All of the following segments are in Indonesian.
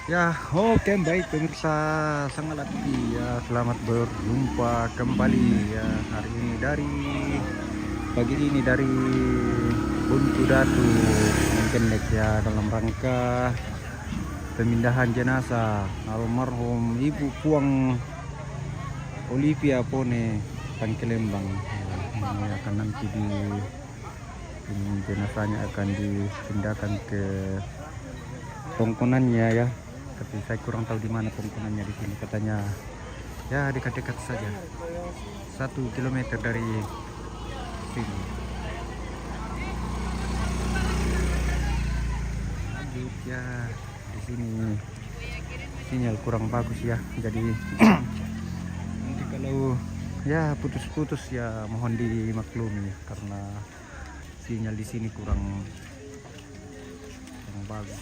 Ya, oke baik pemirsa sangat ya selamat berjumpa kembali ya hari ini dari pagi ini dari Buntu Datu Mengkenek ya dalam rangka pemindahan jenazah almarhum Ibu Puang Olivia Pone Tangkelembang. Ya, ini akan nanti ini jenazahnya akan dipindahkan ke pongkonannya ya. Tapi saya kurang tahu di mana pongkonannya di sini. Katanya ya dekat-dekat saja, 1 kilometer dari sini. Lanjut ya, di sini sinyal kurang bagus ya. Jadi nanti kalau ya putus-putus ya mohon dimaklumi karena sinyal di sini kurang bagus.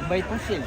Baik pusil.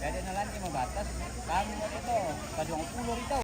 Jadi nanti mau batas, kami itu, 20 itu.